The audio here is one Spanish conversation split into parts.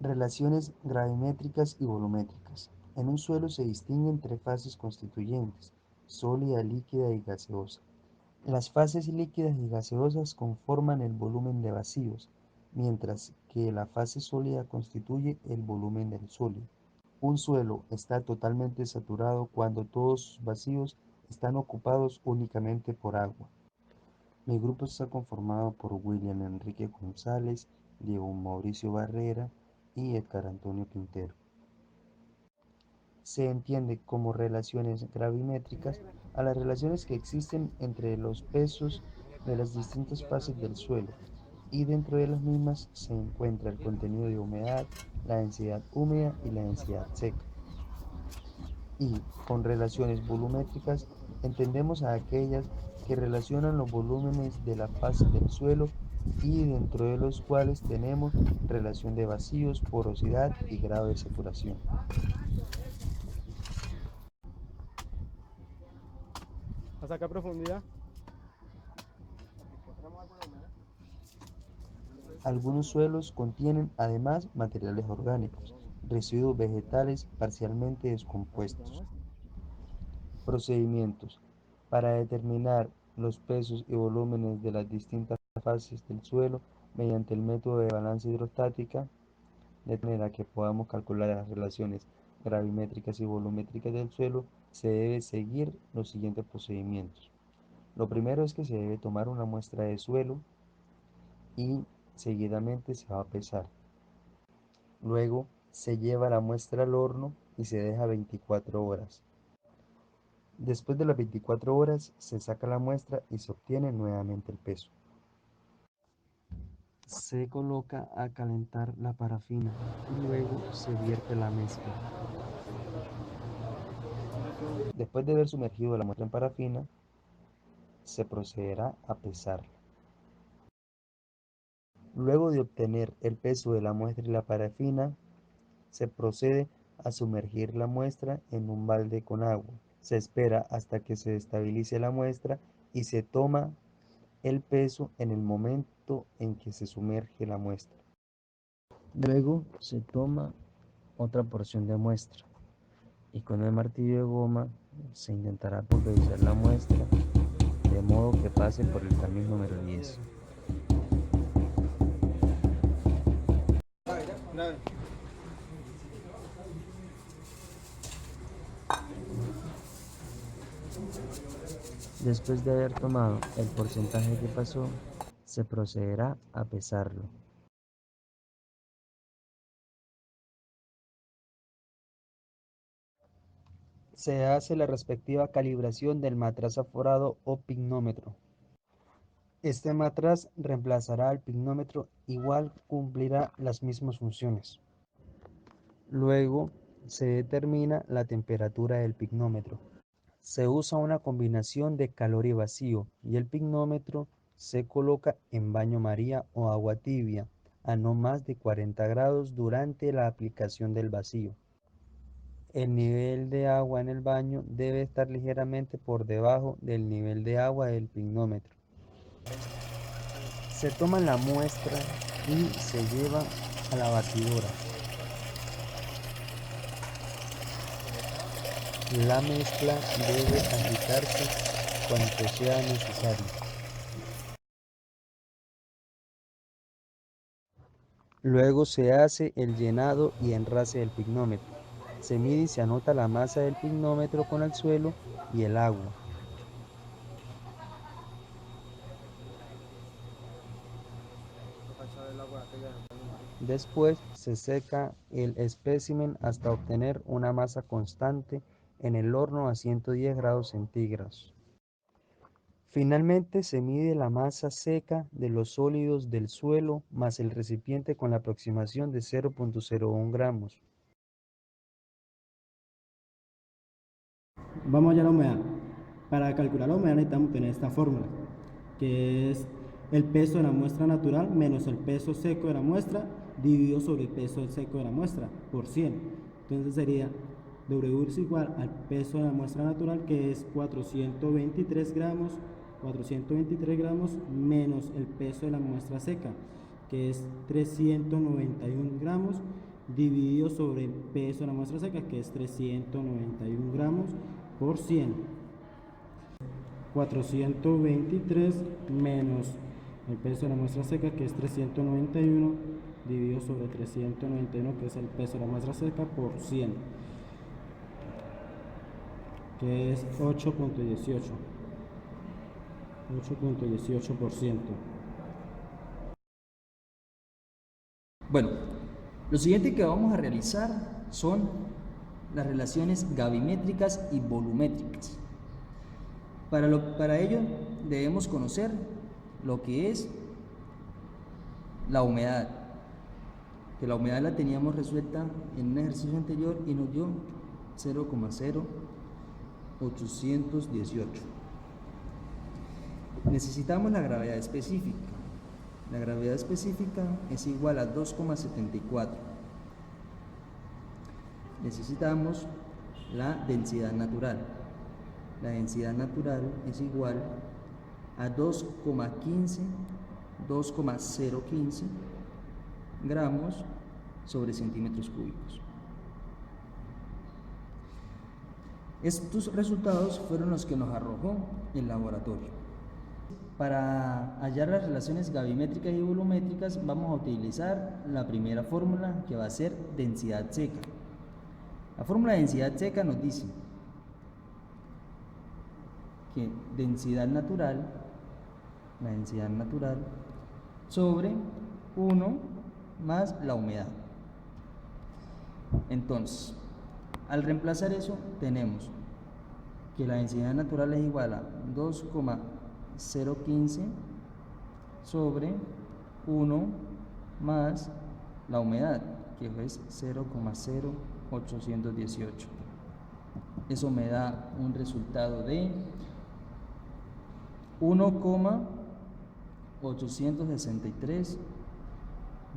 Relaciones gravimétricas y volumétricas. En un suelo se distinguen tres fases constituyentes: sólida, líquida y gaseosa. Las fases líquidas y gaseosas conforman el volumen de vacíos, mientras que la fase sólida constituye el volumen del sólido. Un suelo está totalmente saturado cuando todos sus vacíos están ocupados únicamente por agua. Mi grupo está conformado por William Enrique González, Diego Mauricio Barrera y Edgar Antonio Quintero. Se entiende como relaciones gravimétricas a las relaciones que existen entre los pesos de las distintas fases del suelo, y dentro de las mismas se encuentra el contenido de humedad, la densidad húmeda y la densidad seca. Y con relaciones volumétricas entendemos a aquellas que relacionan los volúmenes de la fase del suelo y dentro de los cuales tenemos relación de vacíos, porosidad y grado de saturación. ¿Hasta qué profundidad? Algunos suelos contienen además materiales orgánicos, residuos vegetales parcialmente descompuestos. Procedimientos: para determinar los pesos y volúmenes de las distintas fases del suelo mediante el método de balanza hidrostática, de manera que podamos calcular las relaciones gravimétricas y volumétricas del suelo, se debe seguir los siguientes procedimientos. Lo primero es que se debe tomar una muestra de suelo y seguidamente se va a pesar. Luego se lleva la muestra al horno y se deja 24 horas. Después de las 24 horas se saca la muestra y se obtiene nuevamente el peso. Se coloca a calentar la parafina y luego se vierte la mezcla. Después de haber sumergido la muestra en parafina, se procederá a pesarla. Luego de obtener el peso de la muestra y la parafina, se procede a sumergir la muestra en un balde con agua. Se espera hasta que se estabilice la muestra y se toma el peso en el momento en que se sumerge la muestra. Luego se toma otra porción de muestra y con el martillo de goma se intentará pulverizar la muestra de modo que pase por el carril número 10. Después de haber tomado el porcentaje que pasó, se procederá a pesarlo. Se hace la respectiva calibración del matraz aforado o pignómetro. Este matraz reemplazará al pignómetro, igual cumplirá las mismas funciones. Luego se determina la temperatura del pignómetro. Se usa una combinación de calor y vacío y el pignómetro se coloca en baño María o agua tibia a no más de 40 grados durante la aplicación del vacío. El nivel de agua en el baño debe estar ligeramente por debajo del nivel de agua del pignómetro. Se toma la muestra y se lleva a la batidora. La mezcla debe agitarse cuanto sea necesario. Luego se hace el llenado y enrase del pignómetro. Se mide y se anota la masa del pignómetro con el suelo y el agua. Después se seca el espécimen hasta obtener una masa constante en el horno a 110 grados centígrados. Finalmente se mide la masa seca de los sólidos del suelo más el recipiente con la aproximación de 0.01 gramos. Vamos allá a la humedad. Para calcular la humedad necesitamos tener esta fórmula, que es el peso de la muestra natural menos el peso seco de la muestra dividido sobre el peso seco de la muestra por 100. Entonces sería W es igual al peso de la muestra natural, que es 423 gramos menos el peso de la muestra seca, que es 391 gramos, dividido sobre el peso de la muestra seca, que es 391 gramos por 100. 423 menos el peso de la muestra seca, que es 391, dividido sobre 391, que es el peso de la muestra seca, por 100, que es 8.18%. Bueno, lo siguiente que vamos a realizar son las relaciones gravimétricas y volumétricas. Para ello debemos conocer lo que es la humedad, que la humedad la teníamos resuelta en un ejercicio anterior y nos dio 0,0818. Necesitamos la gravedad específica. La gravedad específica es igual a 2,74. Necesitamos la densidad natural. La densidad natural es igual a 2,015 gramos sobre centímetros cúbicos. Estos resultados fueron los que nos arrojó el laboratorio. Para hallar las relaciones gravimétricas y volumétricas vamos a utilizar la primera fórmula, que va a ser densidad seca. La fórmula de densidad seca nos dice que la densidad natural sobre 1 más la humedad. Entonces, al reemplazar eso, tenemos que la densidad natural es igual a 2,015 sobre 1 más la humedad, que es 0,0818. Eso me da un resultado de 1,863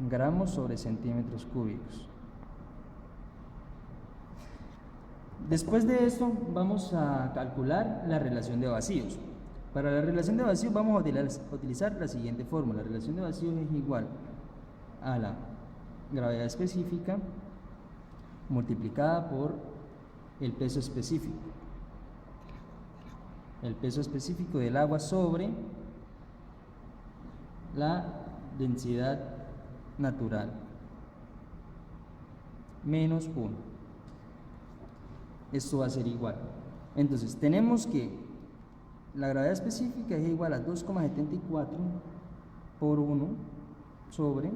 gramos sobre centímetros cúbicos. Después de esto vamos a calcular la relación de vacíos. Para la relación de vacíos vamos a utilizar la siguiente fórmula. La relación de vacíos es igual a la gravedad específica multiplicada por el peso específico. El peso específico del agua sobre la densidad natural menos 1. Esto va a ser igual. Entonces tenemos que la gravedad específica es igual a 2,74 por 1 sobre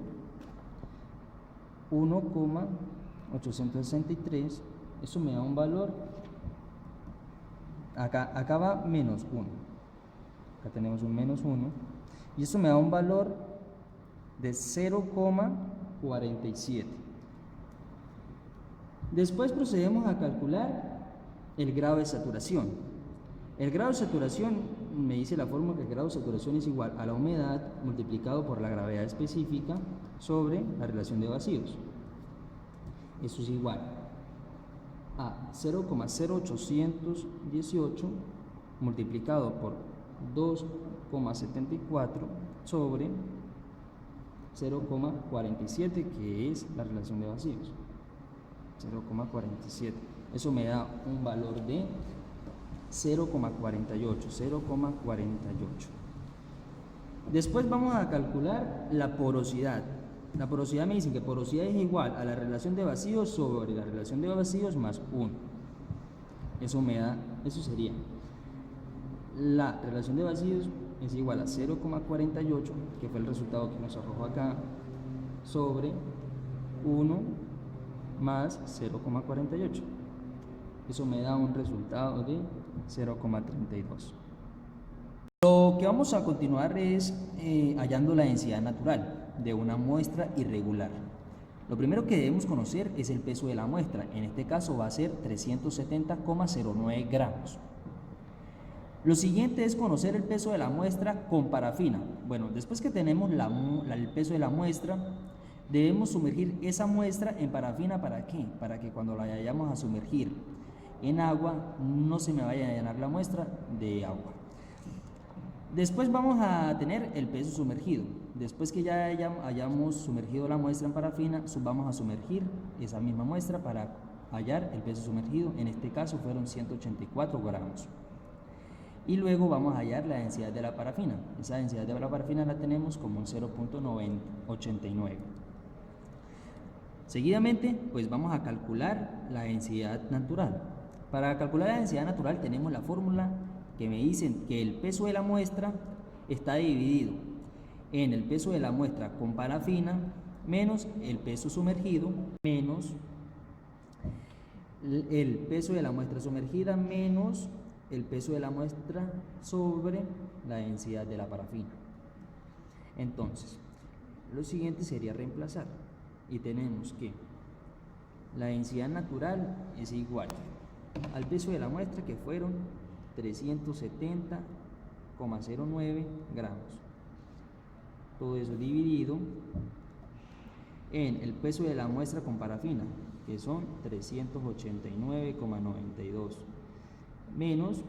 1,863. Eso me da un valor, acá va menos 1, acá tenemos un menos 1, y eso me da un valor de 0,47. Después procedemos a calcular el grado de saturación. El grado de saturación, me dice la fórmula que el grado de saturación es igual a la humedad multiplicado por la gravedad específica sobre la relación de vacíos. Eso es igual a 0,0818 multiplicado por 2,74 sobre 0,47, que es la relación de vacíos. 0,47. Eso me da un valor de 0,48. Después vamos a calcular la porosidad. La porosidad me dice que porosidad es igual a la relación de vacíos sobre la relación de vacíos más 1. Eso sería la relación de vacíos es igual a 0,48, que fue el resultado que nos arrojó acá, sobre 1 más 0,48. Eso me da un resultado de 0,32. Lo que vamos a continuar es hallando la densidad natural de una muestra irregular. Lo primero que debemos conocer es el peso de la muestra. En este caso va a ser 370,09 gramos. Lo siguiente es conocer el peso de la muestra con parafina. Bueno, después que tenemos el peso de la muestra, debemos sumergir esa muestra en parafina. ¿Para qué? Para que cuando la vayamos a sumergir en agua no se me vaya a llenar la muestra de agua. Después vamos a tener el peso sumergido. Después que ya hayamos sumergido la muestra en parafina, vamos a sumergir esa misma muestra para hallar el peso sumergido. En este caso fueron 184 gramos. Y luego vamos a hallar la densidad de la parafina. Esa densidad de la parafina la tenemos como un 0.89. Seguidamente, pues vamos a calcular la densidad natural. Para calcular la densidad natural tenemos la fórmula que me dicen que el peso de la muestra está dividido en el peso de la muestra con parafina menos el peso sumergido menos el peso de la muestra sumergida menos el peso de la muestra sobre la densidad de la parafina. Entonces, lo siguiente sería reemplazar y tenemos que la densidad natural es igual al peso de la muestra, que fueron 370,09 gramos. Todo eso dividido en el peso de la muestra con parafina, que son 389,92, menos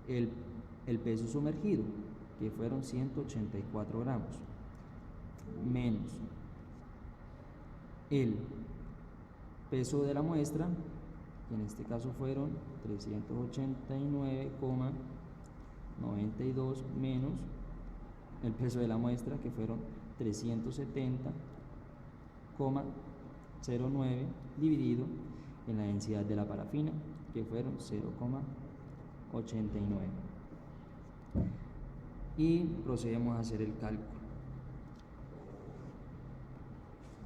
el peso sumergido, que fueron 184 gramos, menos el peso de la muestra, que en este caso fueron 389,92, menos el peso de la muestra, que fueron 370,09, dividido en la densidad de la parafina, que fueron 0,89. Y procedemos a hacer el cálculo.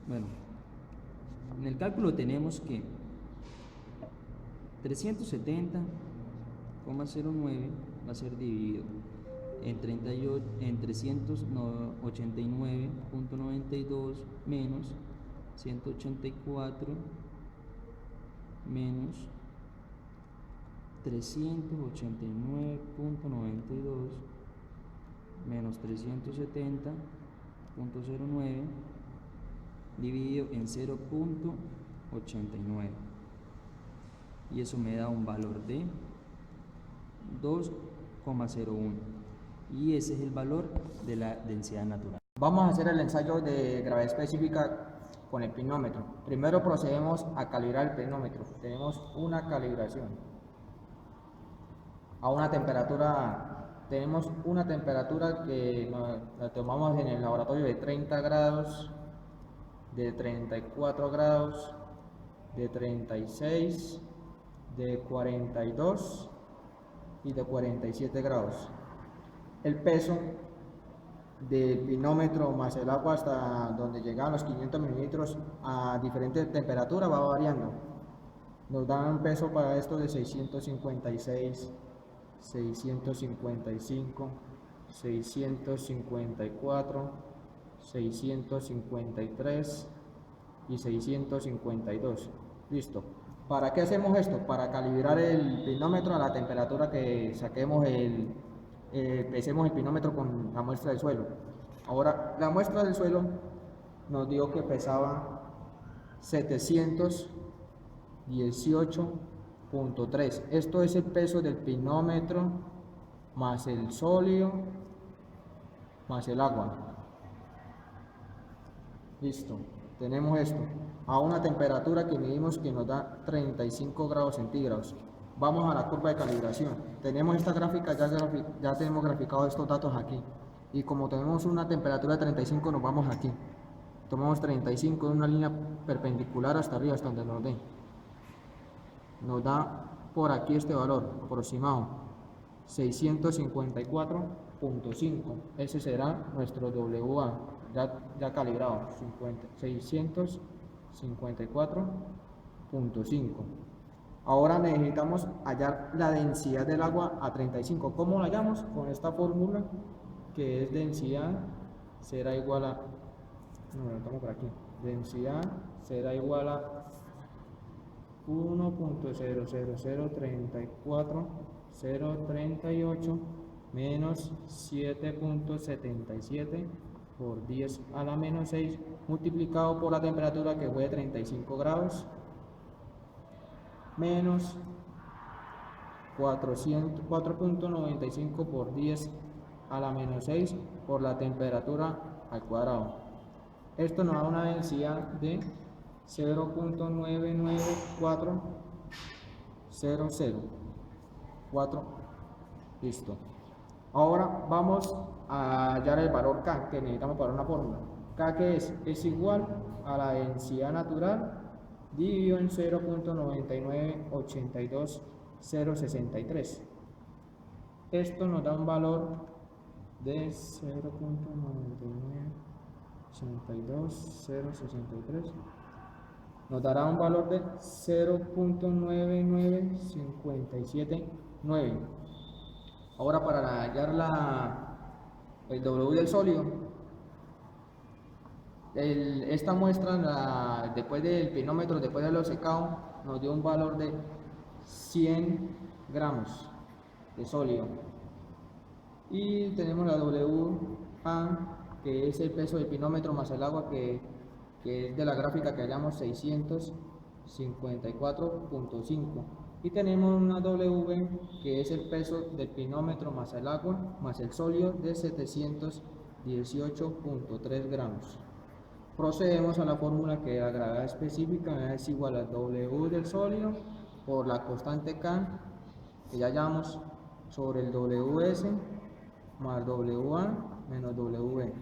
Bueno, en el cálculo tenemos que 370,09 va a ser dividido en 389,92 menos 184 menos 389,92 menos 370,09 dividido en 0,89, y eso me da un valor de 2,01, y ese es el valor de la densidad natural. Vamos a hacer el ensayo de gravedad específica con el pinómetro. Primero procedemos a calibrar el pinómetro. Tenemos una calibración a una temperatura. Tenemos una temperatura que la tomamos en el laboratorio de 30 grados, de 34 grados, de 36, de 42 y de 47 grados. El peso del pinómetro más el agua hasta donde llegan los 500 mililitros a diferentes temperaturas va variando. Nos dan un peso para esto de 656, 655, 654, 653 y 652. Listo. ¿Para qué hacemos esto? Para calibrar el pinómetro a la temperatura que saquemos pesemos el pinómetro con la muestra del suelo. Ahora, la muestra del suelo nos dio que pesaba 718,3. Esto es el peso del pinómetro más el sólido más el agua. Listo, tenemos esto a una temperatura que medimos que nos da 35 grados centígrados. Vamos a la curva de calibración. Tenemos esta gráfica, ya tenemos graficado estos datos aquí. Y como tenemos una temperatura de 35, nos vamos aquí. Tomamos 35 en una línea perpendicular hasta arriba, hasta donde nos dé. Nos da por aquí este valor aproximado, 654,5. Ese será nuestro WA, ya calibrado, 654,5. Ahora necesitamos hallar la densidad del agua a 35. ¿Cómo la hallamos? Con esta fórmula, que es densidad será igual a, por aquí, densidad será igual a 1.00034038 menos 7.77 por 10 a la menos 6 multiplicado por la temperatura, que fue de 35 grados, menos 4.95 por 10 a la menos 6 por la temperatura al cuadrado. Esto nos da una densidad de 0.99400. Listo. Ahora vamos a hallar el valor K que necesitamos para una fórmula. K que es igual a la densidad natural dividido en 0.9982063. Esto nos da un valor de 0.9982063. Nos dará un valor de 0.99579. Ahora para hallar el W del sólido, esta muestra después del pinómetro, después de lo secado, nos dio un valor de 100 gramos de sólido. Y tenemos la WA, que es el peso del pinómetro más el agua, que es de la gráfica que hallamos 654.5. Y tenemos una W, que es el peso del pinómetro más el agua más el sólido, de 718.3 gramos. Procedemos a la fórmula que la gravedad específica es igual a W del sólido por la constante K que ya hallamos sobre el WS más WA menos W.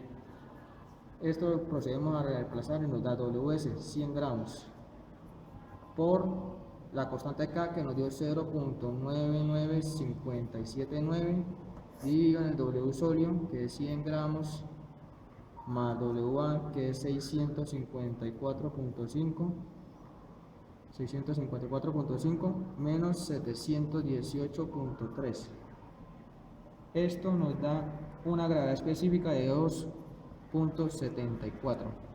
Esto procedemos a reemplazar y nos da WS 100 gramos por la constante K que nos dio 0.99579 dividido en el W sólido que es 100 gramos más WA que es 654.5 menos 718.3. Esto nos da una gravedad específica de 2.74.